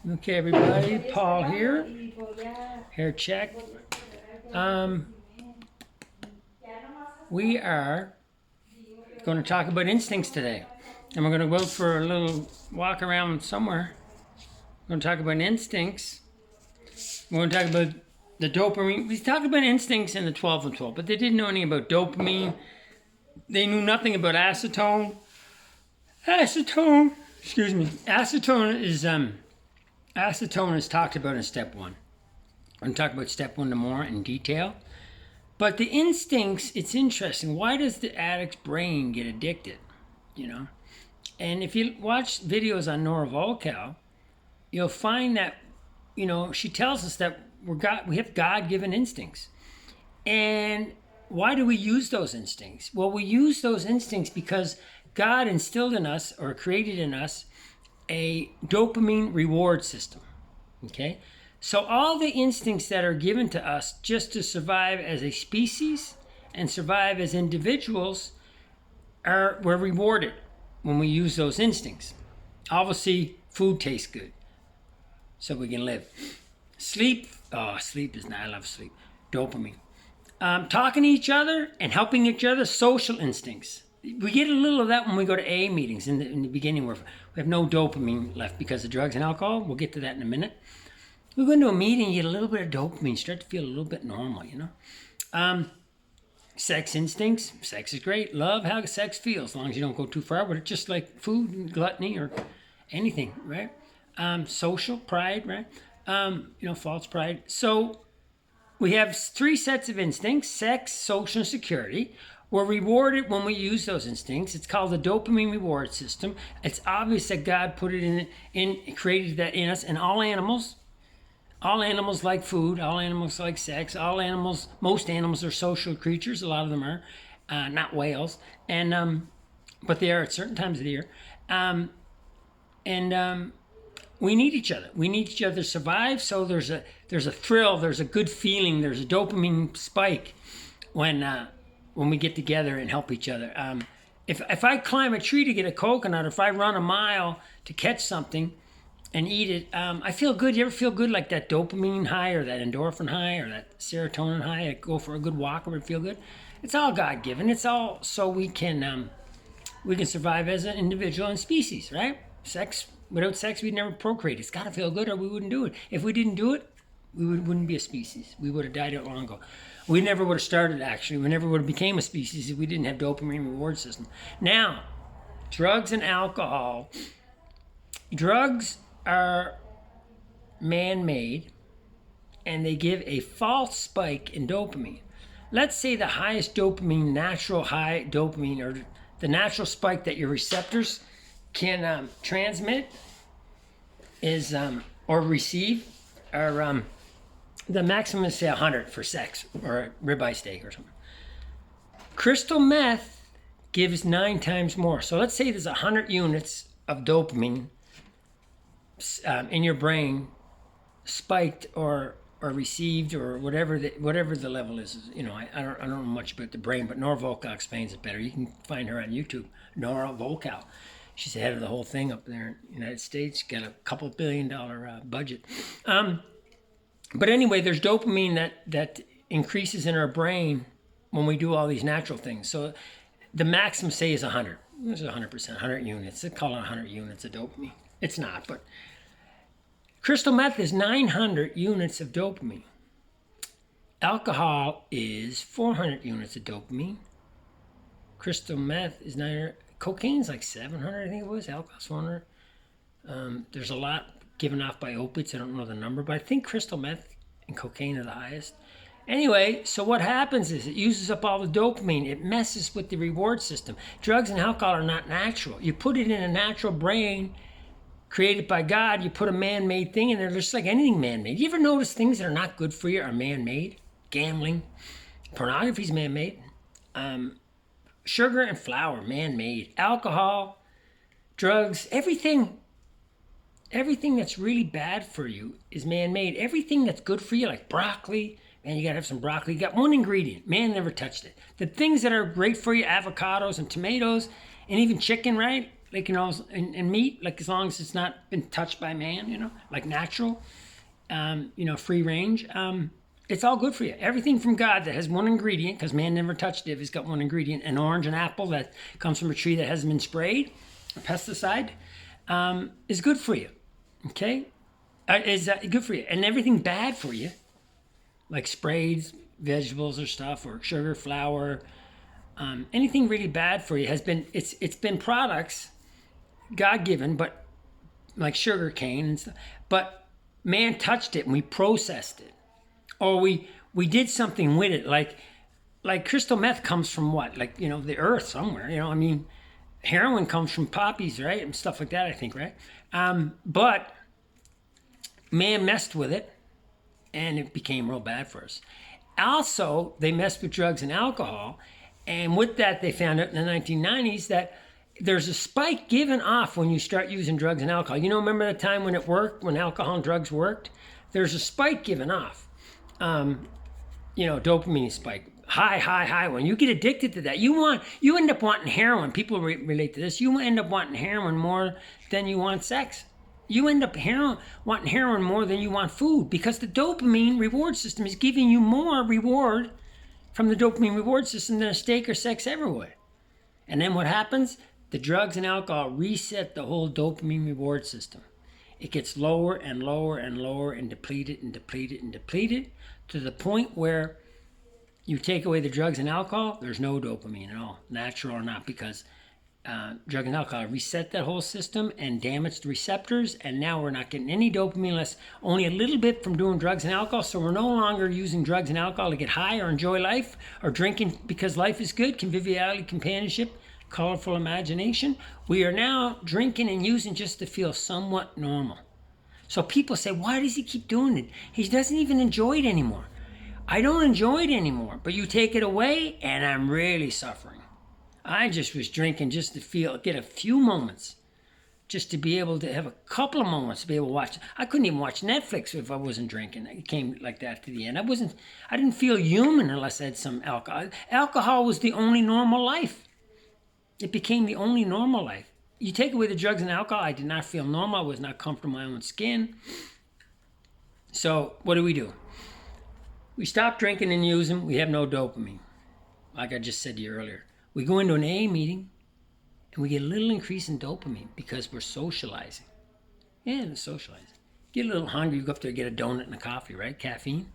Okay, everybody, Paul here. Hair check. We are going to talk about instincts today. And we're going to go for a little walk around somewhere. We're going to talk about instincts. We're going to talk about the dopamine. We talked about instincts in the 12 and 12, but they didn't know anything about dopamine. They knew nothing about acetone. Acetone is talked about in step one. I'm going to talk about step one more in detail. But the instincts, it's interesting. Why does the addict's brain get addicted? And if you watch videos on Nora Volkow, you'll find that, she tells us that we have God-given instincts. And why do we use those instincts? Well, we use those instincts because God instilled in us or created in us a dopamine reward system. Okay? So all the instincts that are given to us just to survive as a species and survive as individuals we're rewarded when we use those instincts. Obviously, food tastes good, so we can live. Sleep is not, I love sleep. Dopamine. Talking to each other and helping each other, social instincts. We get a little of that when we go to AA meetings in the beginning where we have no dopamine left because of drugs and alcohol. We'll get to that in a minute. We go into a meeting, you get a little bit of dopamine, start to feel a little bit normal, Sex instincts, sex is great. Love how sex feels, as long as you don't go too far with it, just like food and gluttony or anything, right? Social pride, right? False pride. So we have three sets of instincts: sex, social, and security. We're rewarded when we use those instincts. It's called the dopamine reward system. It's obvious that God put it created that in us. And all animals like food. All animals like sex. Most animals are social creatures. A lot of them are, not whales. And but they are at certain times of the year. We need each other. We need each other to survive. So there's a thrill. There's a good feeling. There's a dopamine spike when we get together and help each other. If I climb a tree to get a coconut, or if I run a mile to catch something and eat it, I feel good. You ever feel good, like that dopamine high or that endorphin high or that serotonin high? I go for a good walk and feel good. It's all God-given. It's all so we can survive as an individual and species, right? Without sex, we'd never procreate. It's got to feel good or we wouldn't do it. If we didn't do it, we wouldn't be a species. We would have died out long ago. We never would have started, actually. We never would have became a species if we didn't have dopamine reward system. Now, drugs and alcohol. Drugs are man-made, and they give a false spike in dopamine. Let's say the highest dopamine, natural high dopamine, or the natural spike that your receptors can transmit is or receive, or the maximum is, say, 100 for sex or a ribeye steak or something. Crystal meth gives 9 times more. So let's say there's 100 units of dopamine in your brain spiked or received, or whatever the level is. I don't know much about the brain, but Nora Volkow explains it better. You can find her on YouTube, Nora Volkow. She's the head of the whole thing up there in the United States. Got a couple $1 billion budget. But anyway, there's dopamine that increases in our brain when we do all these natural things. So the maximum, say, is 100. This is 100%, 100 units. They call it 100 units of dopamine. It's not, but crystal meth is 900 units of dopamine. Alcohol is 400 units of dopamine. Crystal meth is 900. Cocaine's like 700, I think it was. Alcohol's 400. There's a lot given off by opiates. I don't know the number, but I think crystal meth and cocaine are the highest. Anyway, so what happens is it uses up all the dopamine. It messes with the reward system. Drugs and alcohol are not natural. You put it in a natural brain created by God. You put a man-made thing in there, just like anything man-made. You ever notice things that are not good for you are man-made? Gambling, pornography's man-made. Sugar and flour, man-made. Alcohol, drugs, everything that's really bad for you is man-made. Everything that's good for you, like broccoli, man, you gotta have some broccoli. You got one ingredient. Man never touched it. The things that are great for you, avocados and tomatoes, and even chicken, right? like, and meat, like as long as it's not been touched by man, like natural, free range. It's all good for you. Everything from God that has one ingredient, because man never touched it if it's got one ingredient, an orange, an apple that comes from a tree that hasn't been sprayed, a pesticide, is good for you. Okay? Is good for you. And everything bad for you, like sprayed vegetables or stuff, or sugar, flour, anything really bad for you it's been products, God-given, but like sugar cane and stuff. But man touched it and we processed it. Or we did something with it, like crystal meth comes from what? Like, the earth somewhere, heroin comes from poppies, right? And stuff like that, I think, right? But man messed with it and it became real bad for us. Also, they messed with drugs and alcohol. And with that, they found out in the 1990s that there's a spike given off when you start using drugs and alcohol. Remember the time when it worked, when alcohol and drugs worked? There's a spike given off. Dopamine spike, high. When you get addicted to that, you end up wanting heroin. People relate to this. You end up wanting heroin more than you want sex. You end up wanting heroin more than you want food, because the dopamine reward system is giving you more reward from the dopamine reward system than a steak or sex ever would. And then what happens? The drugs and alcohol reset the whole dopamine reward system. It gets lower and lower and lower and depleted to the point where you take away the drugs and alcohol, there's no dopamine at all, natural or not, because drug and alcohol reset that whole system and damaged the receptors, and now we're not getting any dopamine unless only a little bit from doing drugs and alcohol. So we're no longer using drugs and alcohol to get high or enjoy life, or drinking because life is good, conviviality, companionship, colorful imagination. We are now drinking and using just to feel somewhat normal. So people say, why does he keep doing it? He doesn't even enjoy it anymore. I don't enjoy it anymore, but you take it away and I'm really suffering. I just was drinking just to get a few moments, just to be able to have a couple of moments to be able to watch. I couldn't even watch Netflix if I wasn't drinking. It came like that to the end. I didn't feel human unless I had some alcohol. Alcohol was the only normal life. It became the only normal life. You take away the drugs and alcohol, I did not feel normal. I was not comfortable in my own skin. So what do? We stop drinking and using. We have no dopamine. Like I just said to you earlier. We go into an AA meeting and we get a little increase in dopamine because we're socializing. Yeah, we're socializing. Get a little hungry, you go up there, get a donut and a coffee, right? Caffeine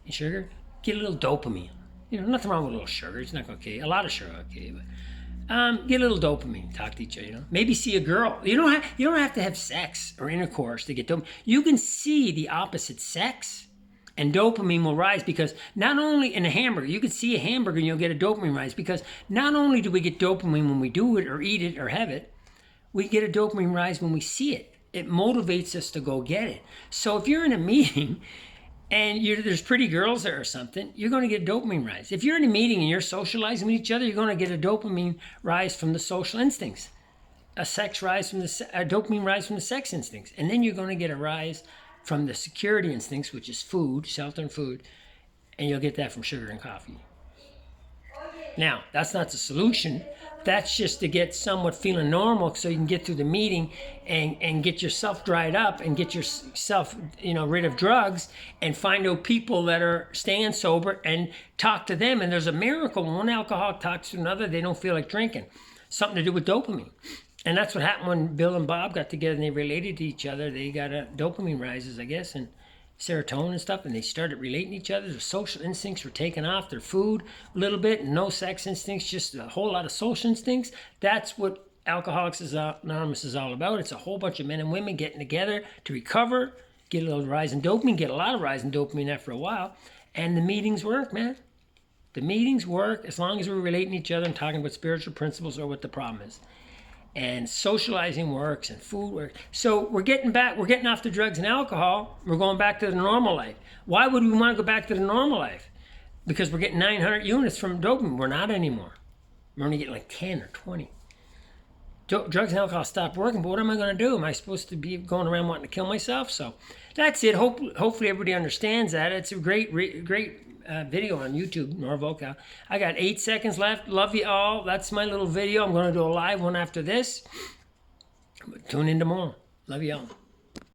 and sugar. Get a little dopamine. Nothing wrong with a little sugar. It's not okay. A lot of sugar, okay, but get a little dopamine. Talk to each other. Maybe see a girl. You don't have to have sex or intercourse to get dopamine. You can see the opposite sex, and dopamine will rise, because not only in a hamburger, you can see a hamburger and you'll get a dopamine rise, because not only do we get dopamine when we do it or eat it or have it, we get a dopamine rise when we see it. It motivates us to go get it. So if you're in a meeting and there's pretty girls there or something, you're going to get a dopamine rise. If you're in a meeting and you're socializing with each other, you're going to get a dopamine rise from the social instincts, a dopamine rise from the sex instincts, and then you're going to get a rise from the security instincts, which is food, shelter and food, and you'll get that from sugar and coffee. Now, that's not the solution. That's just to get somewhat feeling normal so you can get through the meeting and get yourself dried up and get yourself, rid of drugs, and find out people that are staying sober and talk to them. And there's a miracle. When one alcoholic talks to another, they don't feel like drinking. Something to do with dopamine. And that's what happened when Bill and Bob got together and they related to each other. They got dopamine rises, I guess, and serotonin and stuff, and they started relating to each other. Their social instincts were taken off, their food a little bit, no sex instincts, just a whole lot of social instincts. That's what Alcoholics Anonymous is all about. It's a whole bunch of men and women getting together to recover, get a little rise in dopamine, get a lot of rise in dopamine after a while, and the meetings work, man. The meetings work as long as we're relating to each other and talking about spiritual principles or what the problem is. And socializing works and food works. So we're getting off the drugs and alcohol. We're going back to the normal life. Why would we want to go back to the normal life? Because we're getting 900 units from dopamine. We're not anymore. We're only getting like 10 or 20. Drugs and alcohol stopped working, but what am I going to do? Am I supposed to be going around wanting to kill myself? So that's it. Hopefully everybody understands that. It's a great video on YouTube, Norvocal. I got 8 seconds left. Love you all. That's my little video. I'm going to do a live one after this. Tune in tomorrow. Love y'all.